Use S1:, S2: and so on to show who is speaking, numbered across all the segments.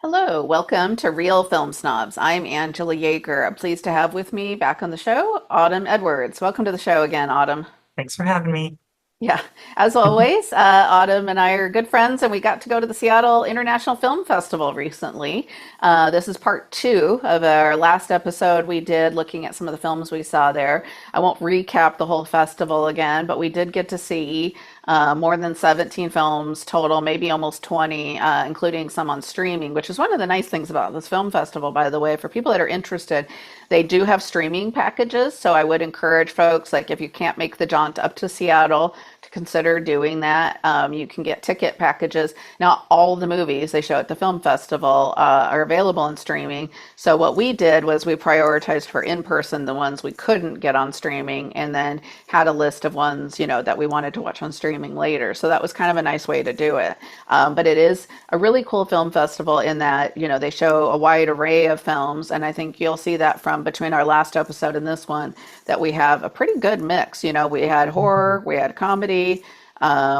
S1: Hello, welcome to Reel Film Snobs. I'm Angela Yeager. I'm pleased to have with me back on the show, Autumn Edwards. Welcome to the show again, Autumn.
S2: Thanks for having me.
S1: Yeah, as always, Autumn and I are good friends, and we got to go to the Seattle International Film Festival recently. This is part two of our last episode we did looking at some of the films we saw there. I won't recap the whole festival again, but we did get to see more than 17 films total, maybe almost 20, including some on streaming, which is one of the nice things about this film festival, by the way. For people that are interested, they do have streaming packages, so I would encourage folks, like if you can't make the jaunt up to Seattle, to consider doing that. You can get ticket packages. Now, all the movies they show at the film festival are available in streaming. So what we did was we prioritized for in-person the ones we couldn't get on streaming, and then had a list of ones, that we wanted to watch on streaming later. So that was kind of a nice way to do it. But it is a really cool film festival in that, they show a wide array of films. And I think you'll see that from between our last episode and this one, that we have a pretty good mix. We had horror, we had comedy,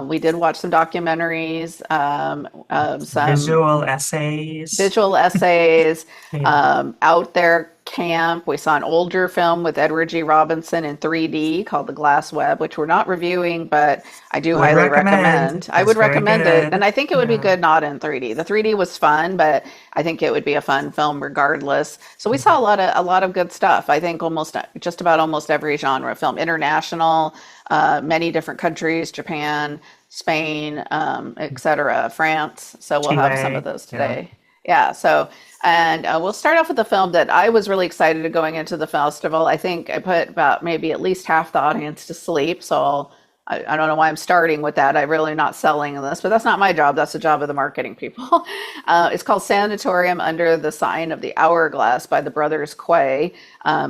S1: we did watch some documentaries, some
S2: Visual essays.
S1: visual essays,
S2: Yeah.
S1: out there camp. We saw an older film with Edward G. Robinson in 3D called The Glass Web, which we're not reviewing, but I do
S2: Would
S1: highly
S2: recommend.
S1: recommend. I
S2: It's
S1: would
S2: very
S1: recommend it,
S2: good.
S1: and I think it would be
S2: Yeah.
S1: good not in 3D. The 3D was fun, but I think it would be a fun film regardless. So we saw a lot of good stuff. I think just about almost every genre of film, international, many different countries, Japan, Spain, etc., France. So we'll have some of
S2: Quay.
S1: those
S2: Yeah.
S1: today. Yeah, so, and we'll start off with the film that I was really excited to going into the festival. I think I put about maybe at least half the audience to sleep. I don't know why I'm starting with that. I'm really not selling this, but that's not my job. That's the job of the marketing people. It's called Sanatorium Under the Sign of the Hourglass by the brothers Quay,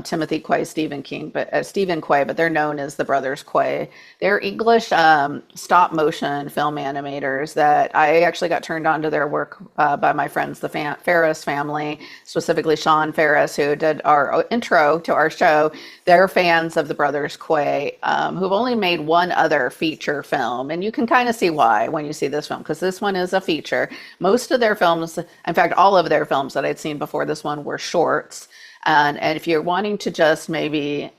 S1: Timothy Quay, Stephen Quay, but they're known as the brothers Quay. They're English stop motion film animators that I actually got turned on to their work by my friends, the Ferris family, specifically Sean Ferris, who did our intro to our show. They're fans of the brothers Quay, who've only made one other feature film. And you can kind of see why when you see this film, because this one is a feature. Most of their films, in fact, all of their films that I'd seen before this one were shorts. And if you're wanting to just maybe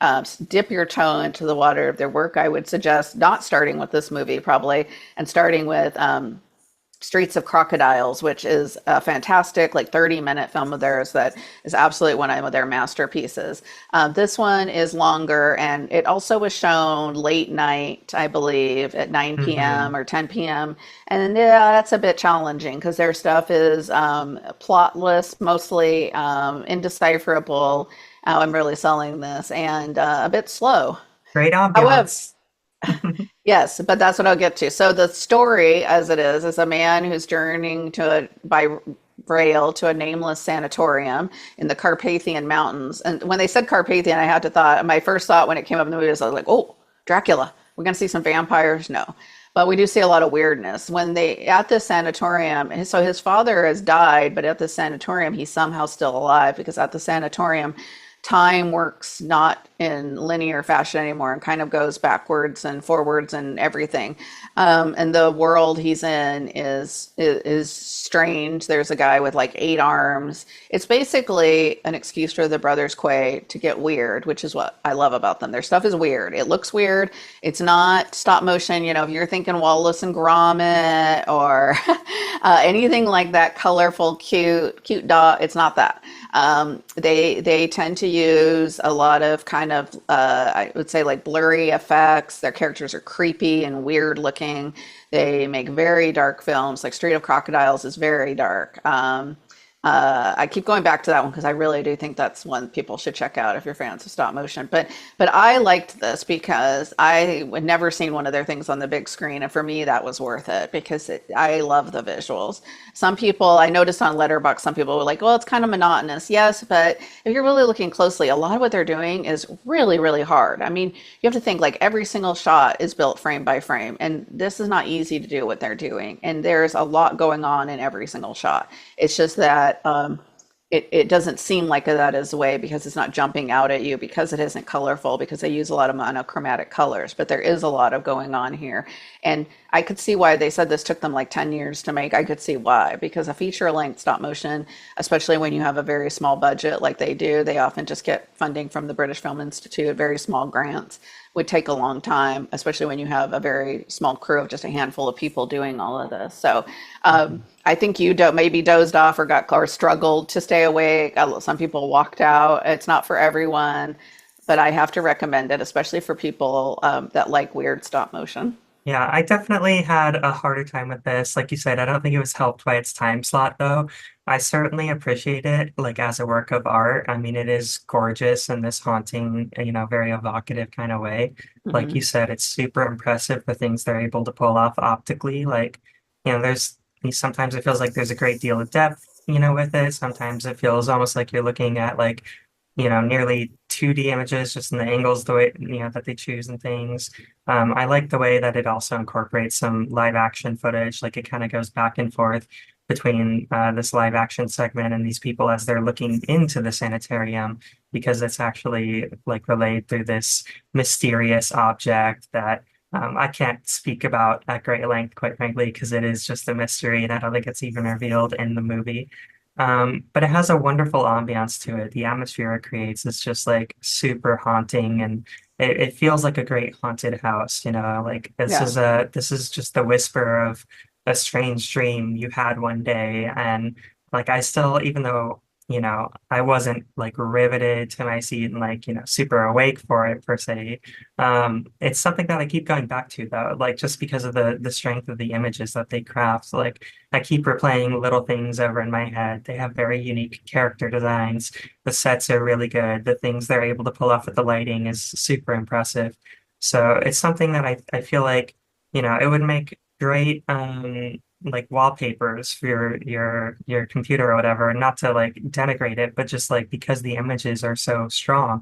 S1: dip your toe into the water of their work, I would suggest not starting with this movie probably, and starting with Streets of Crocodiles, which is a fantastic, like 30-minute film of theirs that is absolutely one of their masterpieces. This one is longer, and it also was shown late night, I believe, at 9
S2: Hmm.
S1: p.m. or 10 p.m. And yeah, that's a bit challenging because their stuff is plotless, mostly indecipherable. How I'm really selling this, and a bit slow.
S2: Great
S1: However,
S2: ambiance.
S1: yes, but that's what I'll get to. So the story, as it is a man who's journeying by rail to a nameless sanatorium in the Carpathian Mountains. And when they said Carpathian, I had to thought, my first thought when it came up in the movie was I was like, oh, Dracula. We're going to see some vampires? No. But we do see a lot of weirdness. At this sanatorium, so his father has died, but at the sanatorium, he's somehow still alive because at the sanatorium, time works not in linear fashion anymore and kind of goes backwards and forwards and everything. And the world he's in is strange. There's a guy with like 8 arms. It's basically an excuse for the brothers Quay to get weird, which is what I love about them. Their stuff is weird. It looks weird. It's not stop motion. If you're thinking Wallace and Gromit or anything like that, colorful, cute dot. It's not that. They tend to use a lot of kind of I would say like blurry effects. Their characters are creepy and weird looking. They make very dark films. Like Street of Crocodiles is very dark. I keep going back to that one because I really do think that's one people should check out if you're fans of stop motion. But I liked this because I had never seen one of their things on the big screen, and for me that was worth it because I love the visuals. Some people I noticed on Letterboxd, some people were like, "Well, it's kind of monotonous." Yes, but if you're really looking closely, a lot of what they're doing is really, really hard. I mean, you have to think like every single shot is built frame by frame, and this is not easy to do what they're doing. And there's a lot going on in every single shot. It's just that it doesn't seem like that is the way because it's not jumping out at you because it isn't colorful because they use a lot of monochromatic colors, but there is a lot of going on here. And I could see why they said this took them like 10 years to make. I could see why, because a feature length stop motion, especially when you have a very small budget like they do, they often just get funding from the British Film Institute, very small grants, would take a long time, especially when you have a very small crew of just a handful of people doing all of this. So I think you maybe dozed off or got or struggled to stay awake. Some people walked out. It's not for everyone, but I have to recommend it, especially for people that like weird stop motion.
S2: Yeah, I definitely had a harder time with this. Like you said, I don't think it was helped by its time slot, though. I certainly appreciate it, like as a work of art. I mean, it is gorgeous in this haunting, very evocative kind of way. Like
S1: Hmm.
S2: you said, it's super impressive the things they're able to pull off optically. Like, there's sometimes it feels like there's a great deal of depth, with it. Sometimes it feels almost like you're looking at like, nearly 2D images just in the angles, the way, that they choose and things. I like the way that it also incorporates some live action footage, like it kind of goes back and forth between this live action segment and these people as they're looking into the sanitarium, because it's actually like relayed through this mysterious object that I can't speak about at great length, quite frankly, because it is just a mystery and I don't think it's even revealed in the movie. But it has a wonderful ambiance to it. The atmosphere it creates is just like super haunting, and it feels like a great haunted house, like
S1: Yeah.
S2: this is just the whisper of a strange dream you had one day. And like I still, even though, I wasn't like riveted to my seat and like, super awake for it per se. It's something that I keep going back to though, like just because of the strength of the images that they craft. Like I keep replaying little things over in my head. They have very unique character designs. The sets are really good. The things they're able to pull off with the lighting is super impressive. So it's something that I feel like, it would make great like wallpapers for your computer or whatever, not to like denigrate it, but just like because the images are so strong,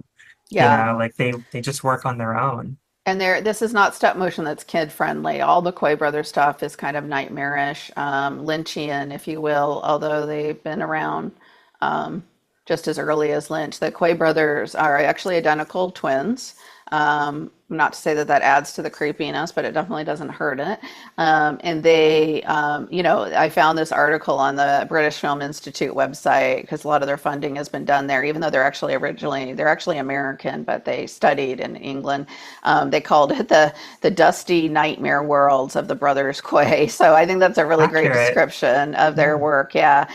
S1: Yeah.
S2: like they just work on their own.
S1: And this is not stop motion that's kid friendly. All the Quay brothers stuff is kind of nightmarish, Lynchian, if you will, although they've been around um, just as early as Lynch. The Quay brothers are actually identical twins. Not to say that that adds to the creepiness, but it definitely doesn't hurt it. And they, I found this article on the British Film Institute website because a lot of their funding has been done there, even though they're actually American, but they studied in England. They called it the dusty nightmare worlds of the brothers Quay. So I think that's a really great
S2: Accurate.
S1: description of their
S2: Yeah.
S1: work. Yeah.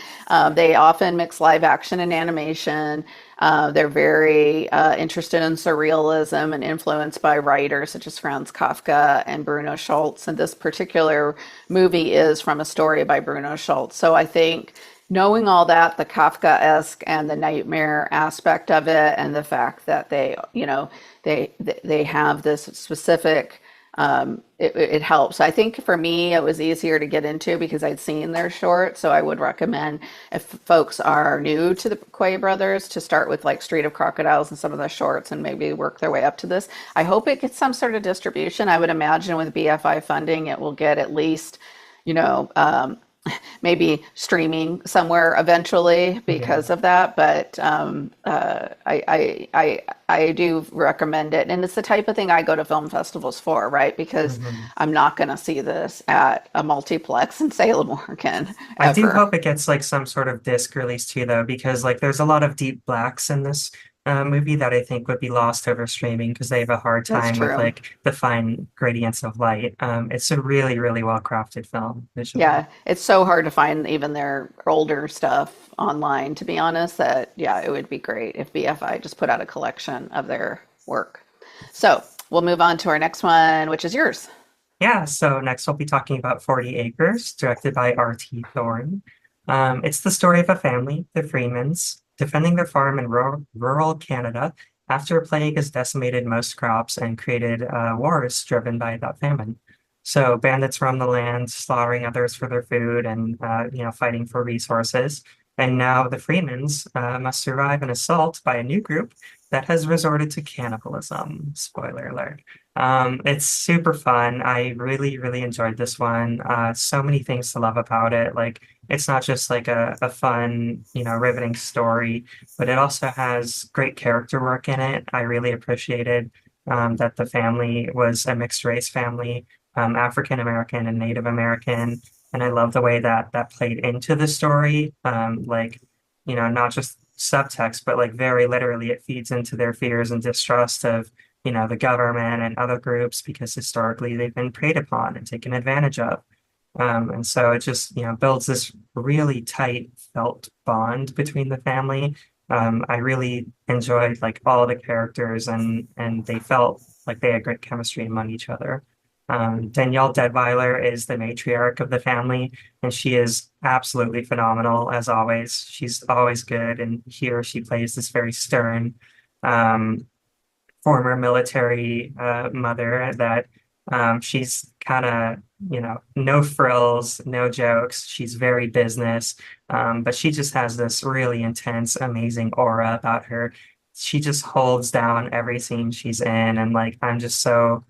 S1: They often mix live action and animation. They're very interested in surrealism and influenced by writers such as Franz Kafka and Bruno Schultz. And this particular movie is from a story by Bruno Schultz. So I think knowing all that, the Kafka-esque and the nightmare aspect of it, and the fact that they have this specific it helps. I think for me, it was easier to get into because I'd seen their short. So I would recommend if folks are new to the Quay brothers to start with like Street of Crocodiles and some of the shorts and maybe work their way up to this. I hope it gets some sort of distribution. I would imagine with BFI funding, it will get at least, you know, maybe streaming somewhere eventually
S2: Yeah.
S1: because of that. But I do recommend it, and it's the type of thing I go to film festivals for, right? Because
S2: Mhm.
S1: I'm not going to see this at a multiplex in Salem, Oregon,
S2: I do
S1: ever.
S2: hope it gets like some sort of disc release too, though, because like there's a lot of deep blacks in this movie that I think would be lost over streaming because they have a hard
S1: That's
S2: time with
S1: true.
S2: like the fine gradients of light. It's a really, really well crafted film visually.
S1: Yeah, it's so hard to find even their older stuff online, to be honest, that yeah, it would be great if BFI just put out a collection of their work. So we'll move on to our next one, which is yours.
S2: Yeah, so next we'll be talking about 40 Acres, directed by R.T. Thorne. It's the story of a family, the Freemans, defending their farm in rural Canada after a plague has decimated most crops and created wars driven by that famine. So bandits roam the land, slaughtering others for their food and fighting for resources. And now the Freemans must survive an assault by a new group that has resorted to cannibalism. Spoiler alert. It's super fun. I really, really enjoyed this one. So many things to love about it. Like it's not just like a fun, riveting story, but it also has great character work in it. I really appreciated that the family was a mixed race family, African American and Native American. And I love the way that that played into the story. Not just subtext, but like very literally it feeds into their fears and distrust of, the government and other groups because historically they've been preyed upon and taken advantage of. And so it just, builds this really tight felt bond between the family. I really enjoyed like all the characters and they felt like they had great chemistry among each other. Danielle Deadweiler is the matriarch of the family, and she is absolutely phenomenal as always. She's always good, and here she plays this very stern, um, former military mother that she's kind of, no frills, no jokes. She's very business, but she just has this really intense, amazing aura about her. She just holds down every scene she's in, and like I'm just so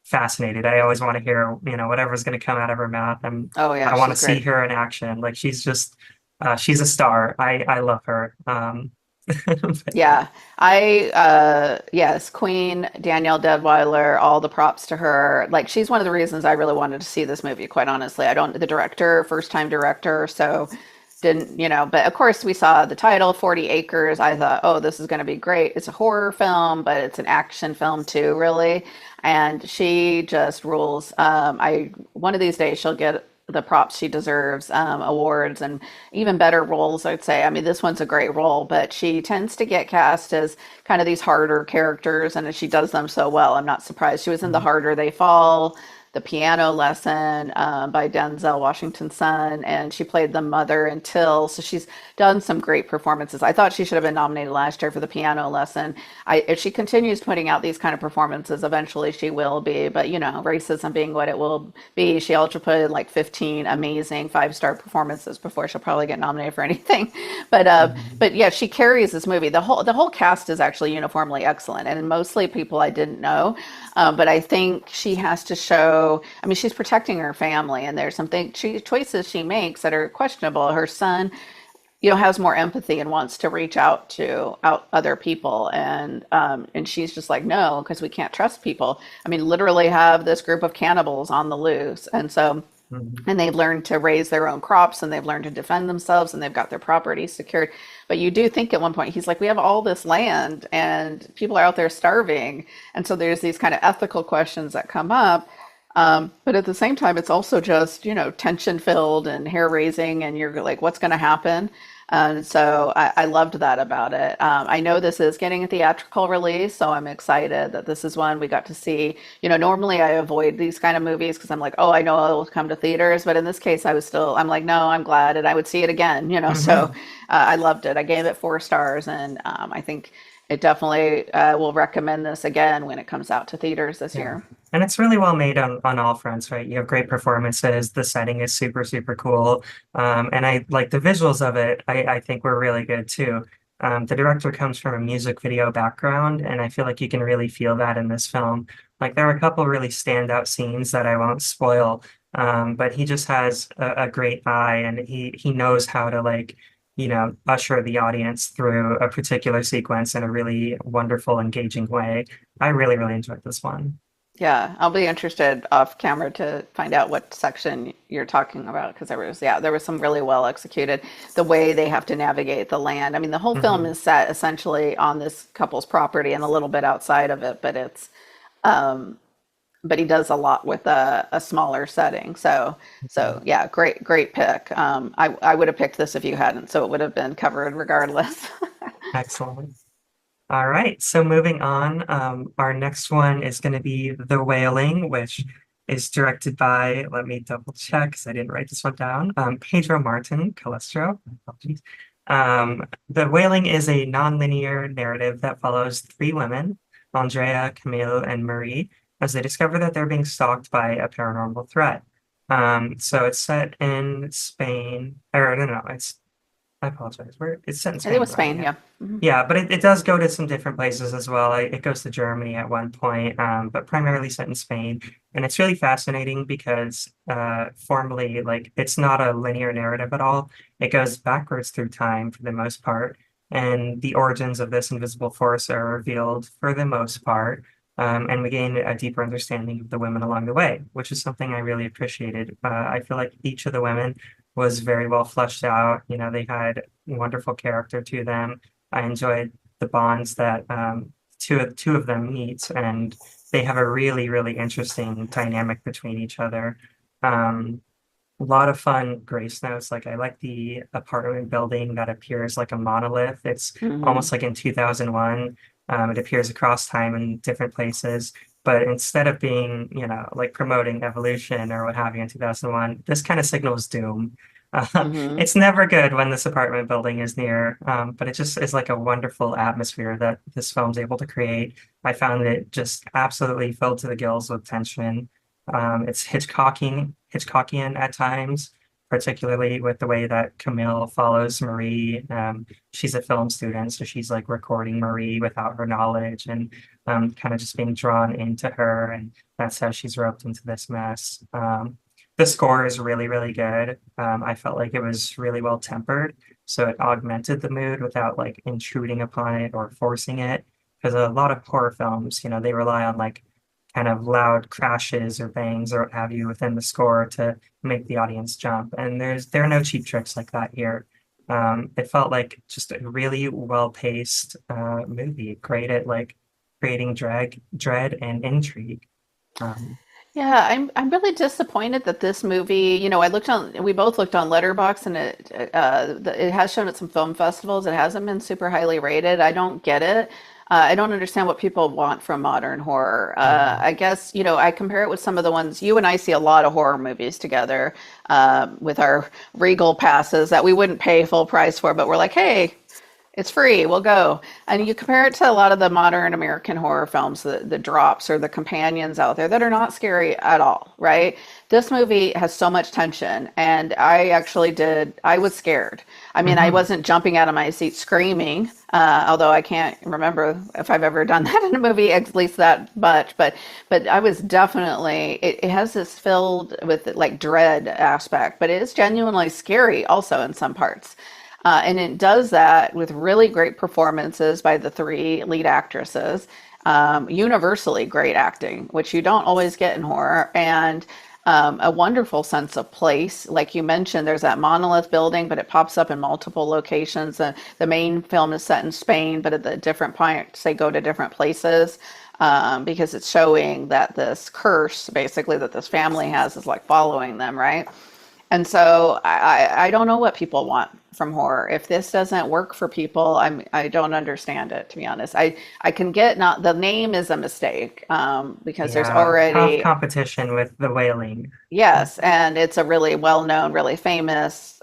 S2: fascinated. I always want to hear, whatever's going to come out of her mouth.
S1: Oh yeah,
S2: I want
S1: she's
S2: to see
S1: great.
S2: her in action. Like she's just, she's a star. I love her. But yeah.
S1: Yeah, yes, Queen Danielle Deadweiler, all the props to her. Like she's one of the reasons I really wanted to see this movie, quite honestly. I don't, the director, first time director, so didn't, but of course we saw the title, 40 Acres. I thought, oh, this is going to be great. It's a horror film, but it's an action film too, really. And she just rules. One of these days she'll get the props she deserves, awards and even better roles, I'd say. I mean, this one's a great role, but she tends to get cast as kind of these harder characters, and she does them so well. I'm not surprised. She was in The Harder They Fall, The Piano Lesson, by Denzel Washington's son, and she played the mother in Till. So she's done some great performances. I thought she should have been nominated last year for The Piano Lesson. If she continues putting out these kind of performances, eventually she will be. But racism being what it will be, she also put in like 15 amazing five-star performances before she'll probably get nominated for anything. But
S2: Mhm.
S1: but yeah, she carries this movie. The whole cast is actually uniformly excellent, and mostly people I didn't know. But I think she has to show. I mean, she's protecting her family, and there's something choices she makes that are questionable. Her son, has more empathy and wants to reach out to other people, and she's just like, no, because we can't trust people. I mean, literally have this group of cannibals on the loose,
S2: Mhm.
S1: and they've learned to raise their own crops and they've learned to defend themselves and they've got their property secured. But you do think at one point, he's like, we have all this land and people are out there starving. And so there's these kind of ethical questions that come up. But at the same time, it's also just, tension filled and hair raising, and you're like, what's going to happen? And so I loved that about it. I know this is getting a theatrical release, so I'm excited that this is one we got to see. Normally I avoid these kind of movies because I'm like, oh, I know it'll come to theaters. But in this case, I'm like, no, I'm glad, and I would see it again. So
S2: Mhm.
S1: I loved it. I gave it 4 stars, and I think it definitely will recommend this again when it comes out to theaters this
S2: Yeah.
S1: year.
S2: And it's really well made on all fronts, right? You have great performances. The setting is super, super cool. And I like the visuals of it, I think were really good too. The director comes from a music video background, and I feel like you can really feel that in this film. Like there are a couple really standout scenes that I won't spoil, but he just has a great eye and he knows how to like, usher the audience through a particular sequence in a really wonderful, engaging way. I really, really enjoyed this one.
S1: Yeah, I'll be interested off camera to find out what section you're talking about because there was some really well executed the way they have to navigate the land. I mean, the whole film
S2: Hmm.
S1: is set essentially on this couple's property and a little bit outside of it, but he does a lot with a smaller setting. So yeah, great pick. I would have picked this if you hadn't, so it would have been covered regardless.
S2: Excellent. All right, so moving on, our next one is going to be The Wailing, which is directed by, let me double check because I didn't write this one down, Pedro Martin Calestro. Apologies. The Wailing is a non-linear narrative that follows three women, Andrea, Camille, and Marie, as they discover that they're being stalked by a paranormal threat. So it's set in Spain, or no, I apologize. Where it's set in
S1: I think it
S2: Spain,
S1: was
S2: right?
S1: Spain,
S2: Yeah.
S1: yeah. Hmm.
S2: Yeah, but it does go to some different places as well. It goes to Germany at one point, but primarily set in Spain. And it's really fascinating because formally, like, it's not a linear narrative at all. It goes backwards through time for the most part. And the origins of this invisible force are revealed for the most part. And we gain a deeper understanding of the women along the way, which is something I really appreciated. I feel like each of the women was very well fleshed out. You know, they had wonderful character to them. I enjoyed the bonds that two of them meet, and they have a really, really interesting dynamic between each other. A lot of fun grace notes. Like I like the apartment building that appears like a monolith. It's
S1: Hmm.
S2: almost like in 2001. It appears across time in different places. But instead of being, like promoting evolution or what have you in 2001, this kind of signals doom.
S1: Hmm.
S2: It's never good when this apartment building is near, but it just is like a wonderful atmosphere that this film's able to create. I found it just absolutely filled to the gills with tension. It's Hitchcockian at times, particularly with the way that Camille follows Marie. She's a film student, so she's like recording Marie without her knowledge and kind of just being drawn into her, and that's how she's roped into this mess. The score is really, really good. I felt like it was really well tempered, so it augmented the mood without like intruding upon it or forcing it. Because a lot of horror films, they rely on like kind of loud crashes or bangs or what have you within the score to make the audience jump. And there are no cheap tricks like that here. It felt like just a really well-paced movie, great at like creating dread, and intrigue. Um,
S1: Yeah, I'm really disappointed that this movie, we both looked on Letterboxd, and it has shown at some film festivals. It hasn't been super highly rated. I don't get it. I don't understand what people want from modern horror.
S2: yeah,
S1: I guess, I compare it with some of the ones you and I see a lot of horror movies together, with our Regal passes that we wouldn't pay full price for, but we're like, hey, it's free. We'll go. And you compare it to a lot of the modern American horror films, the drops or the companions out there that are not scary at all, right? This movie has so much tension, and I was scared. I mean, I
S2: hmm
S1: wasn't jumping out of my seat screaming, although I can't remember if I've ever done that in a movie, at least that much. But I was definitely, it has this filled with like dread aspect, but it is genuinely scary also in some parts. And it does that with really great performances by the three lead actresses, universally great acting, which you don't always get in horror, and a wonderful sense of place. Like you mentioned, there's that monolith building, but it pops up in multiple locations. The main film is set in Spain, but at the different points, they go to different places. Because it's showing that this curse, basically, that this family has is like following them, right? And so I don't know what people want from horror. If this doesn't work for people, I don't understand it, to be honest. I can get, not the name is a mistake, because there's
S2: yeah, tough
S1: already,
S2: competition with The Wailing.
S1: yes, and it's a really well known, really famous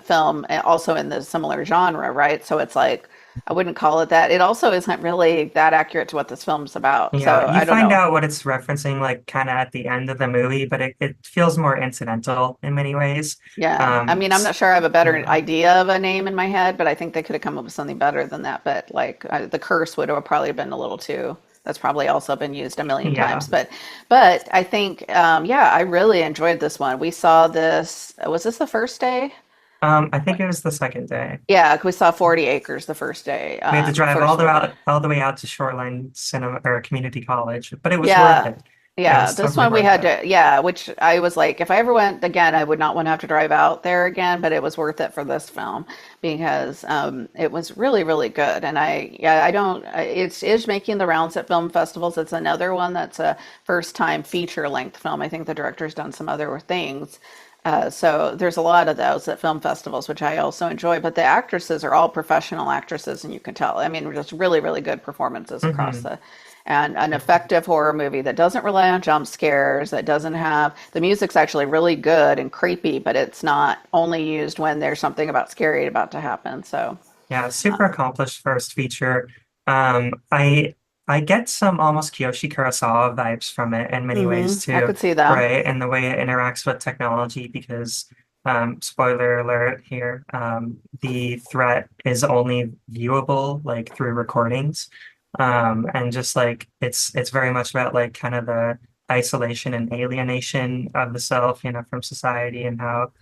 S1: film, also in the similar genre, right? So it's like I wouldn't call it that. It also isn't really that accurate to what this film's about.
S2: Yeah,
S1: So
S2: you
S1: I don't
S2: find
S1: know.
S2: out what it's referencing like kind of at the end of the movie, but it feels more incidental in many ways.
S1: Yeah. I mean, I'm not sure I have a better
S2: Yeah,
S1: idea of a name in my head, but I think they could have come up with something better than that. But like the curse would have probably been a little too, that's probably also been used a million
S2: yeah.
S1: times. But I think, yeah, I really enjoyed this one. We saw this, was this the first day?
S2: I think it was the second day.
S1: Yeah, we saw 40 Acres the first day,
S2: We had to drive
S1: first movie.
S2: all the way out to Shoreline Cinema or Community College, but it was worth
S1: Yeah.
S2: it. It
S1: Yeah,
S2: was
S1: this
S2: totally
S1: one we
S2: worth
S1: had
S2: it.
S1: to, yeah, which I was like, if I ever went again, I would not want to have to drive out there again, but it was worth it for this film because it was really, really good. And yeah, I don't, it's is making the rounds at film festivals. It's another one that's a first time feature length film. I think the director's done some other things. So there's a lot of those at film festivals, which I also enjoy. But the actresses are all professional actresses, and you can tell. I mean, just really, really good performances across
S2: Hmm
S1: the. and an effective horror movie that doesn't rely on jump scares, that doesn't have the music's actually really good and creepy, but it's not only used when there's something about scary about to happen. So,
S2: Yeah, super accomplished first feature. I get some almost Kiyoshi Kurosawa vibes from it in many ways
S1: I
S2: too,
S1: could see that.
S2: right? And the way it interacts with technology, because spoiler alert here, the threat is only viewable like through recordings. And just like it's very much about like kind of the isolation and alienation of the self, from society, and how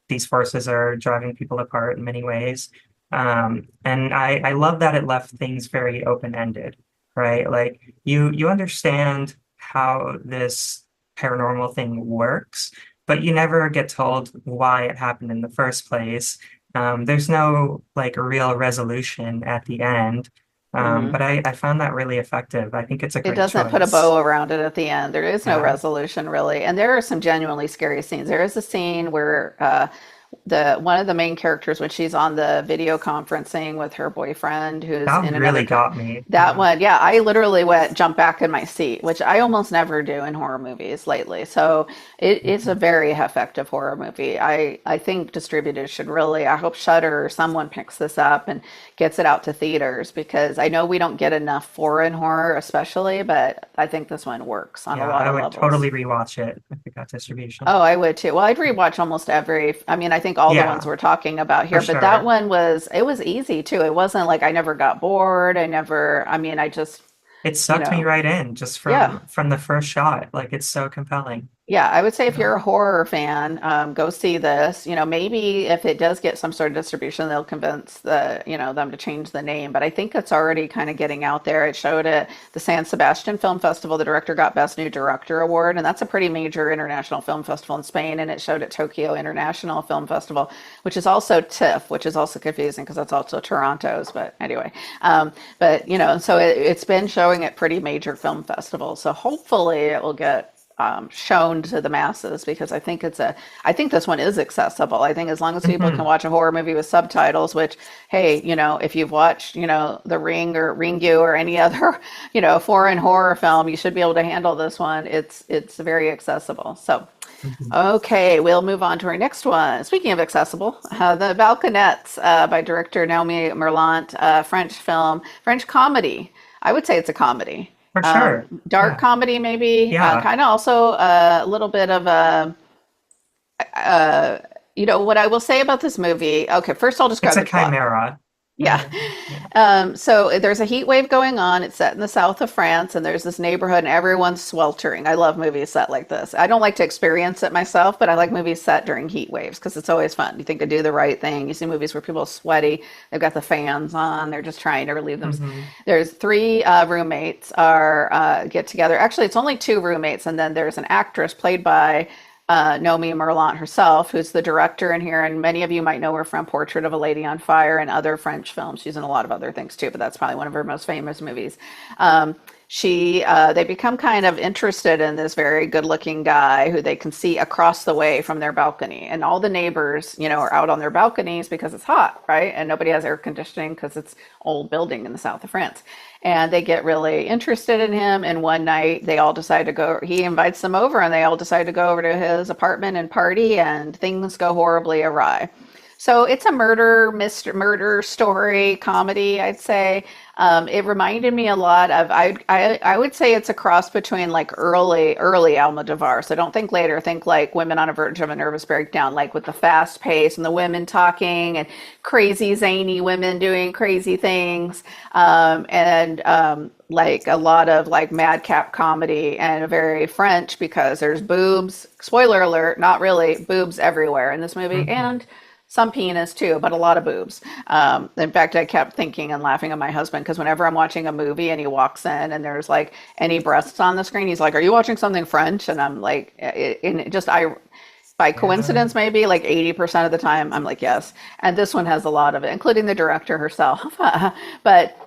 S2: these forces are driving people apart in many ways. And I love that it left things very open-ended, right? Like you understand how this paranormal thing works, but you never get told why it happened in the first place. There's no like real resolution at the end. But I found that really effective. I think it's a
S1: It
S2: great
S1: doesn't put a
S2: choice.
S1: bow around it at the end. There is no
S2: Yeah.
S1: resolution really, and there are some genuinely scary scenes. There is a scene where the one of the main characters, when she's on the video conferencing with her boyfriend who's
S2: That
S1: in another
S2: really
S1: country.
S2: got me.
S1: That
S2: Yeah.
S1: one, yeah, I literally went jump back in my seat, which I almost never do in horror movies lately. So it's a very effective horror movie. I think distributors should really, I hope Shudder or someone picks this up and gets it out to theaters, because I know we don't get enough foreign horror, especially, but I think this one works on a
S2: Yeah,
S1: lot
S2: I
S1: of
S2: would
S1: levels.
S2: totally rewatch it if it got distribution.
S1: Oh, I would too. Well, I'd rewatch almost every, I mean, I think all the ones
S2: Yeah,
S1: we're talking about
S2: for
S1: here, but that
S2: sure.
S1: one was, it was easy too. It wasn't like I never got bored. I never, I mean, I just,
S2: It
S1: you
S2: sucked me
S1: know,
S2: right in just
S1: yeah.
S2: from the first shot. Like it's so compelling.
S1: Yeah, I would say if
S2: Yeah.
S1: you're a horror fan, go see this. Maybe if it does get some sort of distribution, they'll convince them to change the name. But I think it's already kind of getting out there. It showed at the San Sebastian Film Festival. The director got Best New Director award, and that's a pretty major international film festival in Spain. And it showed at Tokyo International Film Festival, which is also TIFF, which is also confusing because that's also Toronto's. But anyway, but so it's been showing at pretty major film festivals. So hopefully it will get shown to the masses, because I think this one is accessible. I think as long as people can
S2: Hmm.
S1: watch a horror movie with subtitles, which, hey, if you've watched, The Ring or Ringu or any other, foreign horror film, you should be able to handle this one. It's very accessible. So,
S2: Hmm.
S1: okay, we'll move on to our next one. Speaking of accessible, The Balconettes by director Noémie Merlant, French film, French comedy. I would say it's a comedy.
S2: For sure.
S1: Dark
S2: Yeah.
S1: comedy, maybe.
S2: Yeah.
S1: Kind of also a little bit of a, what I will say about this movie. Okay, first I'll
S2: It's
S1: describe
S2: a
S1: the plot.
S2: chimera.
S1: Yeah.
S2: Yeah.
S1: So there's a heat wave going on. It's set in the south of France, and there's this neighborhood, and everyone's sweltering. I love movies set like this. I don't like to experience it myself, but I like movies set during heat waves because it's always fun. You think they do the right thing. You see movies where people are sweaty, they've got the fans on, they're just trying to relieve them.
S2: Hmm.
S1: There's three roommates are get together. Actually, it's only two roommates, and then there's an actress played by Noémie Merlant herself, who's the director in here, and many of you might know her from Portrait of a Lady on Fire and other French films. She's in a lot of other things too, but that's probably one of her most famous movies. They become kind of interested in this very good-looking guy who they can see across the way from their balcony, and all the neighbors, are out on their balconies because it's hot, right? And nobody has air conditioning because it's old building in the south of France. And they get really interested in him. And one night they all decide to go, he invites them over and they all decide to go over to his apartment and party, and things go horribly awry. So it's a murder story comedy, I'd say. It reminded me a lot of, I would say it's a cross between like early Almodovar. So don't think later, think like Women on a Verge of a Nervous Breakdown, like with the fast pace and the women talking and crazy zany women doing crazy things, and like a lot of like madcap comedy, and very French because there's boobs. Spoiler alert, not really, boobs everywhere in this movie,
S2: Hmm.
S1: and some penis too, but a lot of boobs. In fact, I kept thinking and laughing at my husband because whenever I'm watching a movie and he walks in and there's like any breasts on the screen, he's like, "Are you watching something French?" And I'm like, by
S2: Yeah.
S1: coincidence, maybe like 80% of the time, I'm like, yes. And this one has a lot of it, including the director herself. But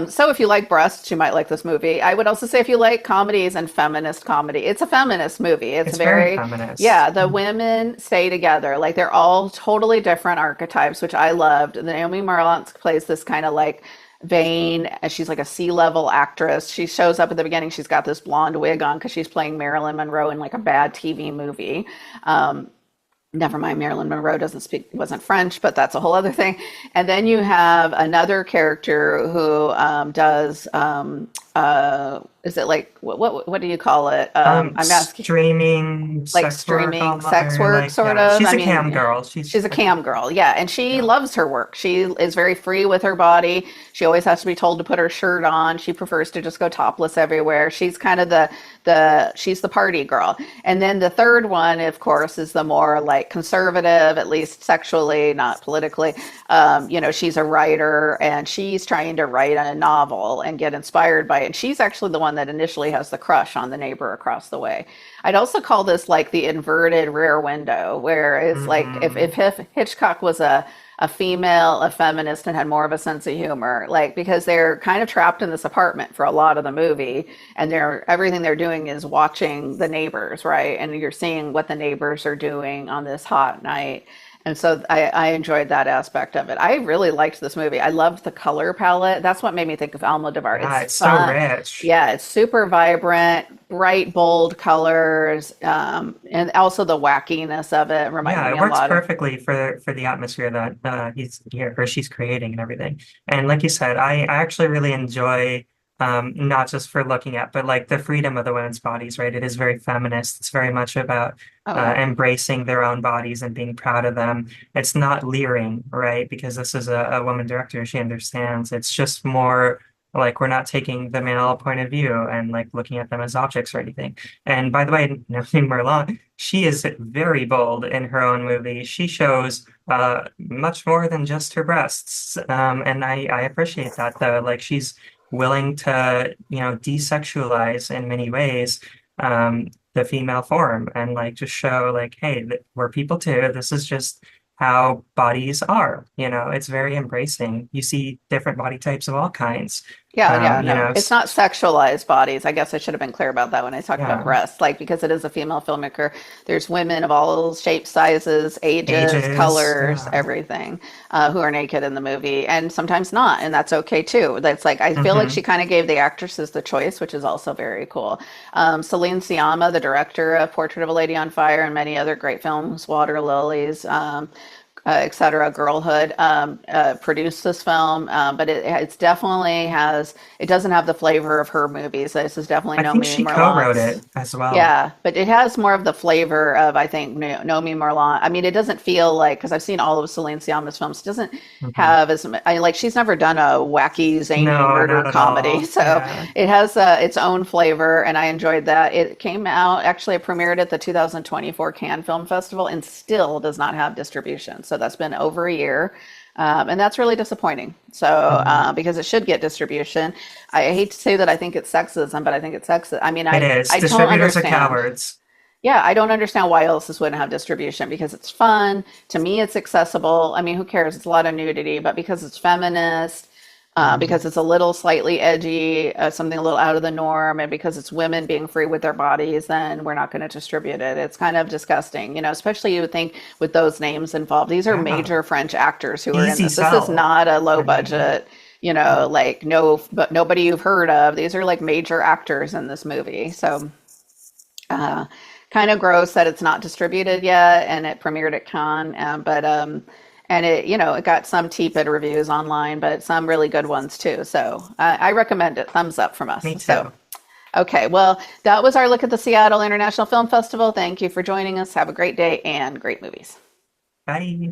S1: so if you like breasts, you might like this movie. I would also say if you like comedies and feminist comedy, it's a feminist movie. It's
S2: It's very
S1: very, yeah,
S2: feminist.
S1: the women stay together. Like they're all totally different archetypes, which I loved. And Naomi Marlant plays this kind of like vain. She's like a C-level actress. She shows up at the beginning. She's got this blonde wig on because she's playing Marilyn Monroe in like a bad TV movie. Never mind, Marilyn Monroe wasn't French, but that's a whole other thing. And then you have another character who does, is it like, what do you call it? I'm asking,
S2: Streaming
S1: like
S2: sex work
S1: streaming sex
S2: online, or
S1: work,
S2: like,
S1: sort
S2: yeah,
S1: of.
S2: she's
S1: I
S2: a cam
S1: mean,
S2: girl.
S1: she's a cam girl, yeah, and she
S2: Yeah.
S1: loves her work. She is very free with her body. She always has to be told to put her shirt on. She prefers to just go topless everywhere. She's kind of the she's the party girl. And then the third one, of course, is the more like conservative, at least sexually, not politically. She's a writer and she's trying to write a novel and get inspired by it. And she's actually the one that initially has the crush on the neighbor across the way. I'd also call this like the inverted rear window, where it's like if Hitchcock was a female, a feminist, and had more of a sense of humor, like because they're kind of trapped in this apartment for a lot of the movie, and everything they're doing is watching the neighbors, right? And you're seeing what the neighbors are doing on this hot night. And so I enjoyed that aspect of it. I really liked this movie. I loved the color palette. That's what made me think of Almodovar.
S2: Yeah,
S1: It's
S2: it's so
S1: fun.
S2: rich.
S1: Yeah, it's super vibrant, bright, bold colors, and also the wackiness of it reminded
S2: Yeah,
S1: me
S2: it
S1: a
S2: works
S1: lot of.
S2: perfectly for the atmosphere that he's here or she's creating and everything. And like you said, I actually really enjoy not just for looking at, but like the freedom of the women's bodies, right? It is very feminist. It's very much about
S1: Oh yeah.
S2: embracing their own bodies and being proud of them. It's not leering, right? Because this is a woman director, she understands. It's just more like we're not taking the male point of view and like looking at them as objects or anything. And by the way, Noémie Merlant, she is very bold in her own movie. She shows much more than just her breasts. And I appreciate that though. Like she's willing to, desexualize in many ways the female form and like just show like, hey, we're people too. This is just how bodies are. It's very embracing. You see different body types of all kinds.
S1: Yeah, yeah, no, it's
S2: S-
S1: not sexualized bodies. I guess I should have been clear about that when I talked about
S2: yeah,
S1: breasts, like because it is a female filmmaker. There's women of all shapes, sizes, ages,
S2: ages.
S1: colors,
S2: Yeah.
S1: everything, who are naked in the movie, and sometimes not, and that's okay too. That's like I feel like she
S2: hmm
S1: kind of gave the actresses the choice, which is also very cool. Celine Sciamma, the director of Portrait of a Lady on Fire and many other great films, Water Lilies. Et cetera, Girlhood, produced this film, but it's definitely it doesn't have the flavor of her movies. This is definitely
S2: I think
S1: Nomi
S2: she co-wrote
S1: Merlant's.
S2: it as well.
S1: Yeah, but it has more of the flavor of, I think, Nomi Merlant. I mean, it doesn't feel like, because I've seen all of Celine Sciamma's films, it doesn't
S2: hmm
S1: have like, she's never done a wacky, zany
S2: No,
S1: murder
S2: not at
S1: comedy.
S2: all.
S1: So
S2: Yeah.
S1: it has its own flavor, and I enjoyed that. It came out, actually, it premiered at the 2024 Cannes Film Festival and still does not have distribution. So that's been over a year. And that's really disappointing. So,
S2: hmm
S1: because it should get distribution. I hate to say that I think it's sexism, but I think it's sexist. I mean,
S2: It is.
S1: I don't
S2: Distributors are
S1: understand.
S2: cowards.
S1: Yeah, I don't understand why else this wouldn't have distribution because it's fun. To me, it's accessible. I mean, who cares? It's a lot of nudity, but because it's feminist,
S2: hmm
S1: because it's a little slightly edgy, something a little out of the norm, and because it's women being free with their bodies, then we're not going to distribute it. It's kind of disgusting, especially you would think with those names involved. These are
S2: Yeah.
S1: major French actors who are in
S2: Easy
S1: this. This is
S2: sell.
S1: not a low
S2: I mean,
S1: budget,
S2: yeah.
S1: like no, but nobody you've heard of. These are like major actors in this movie. So, uh, kind of gross that it's not distributed yet, and it premiered at Cannes. But and it got some tepid reviews online, but some really good ones too. So I recommend it. Thumbs up from us.
S2: Me
S1: So
S2: too.
S1: okay, well, that was our look at the Seattle International Film Festival. Thank you for joining us. Have a great day and great movies.
S2: Bye.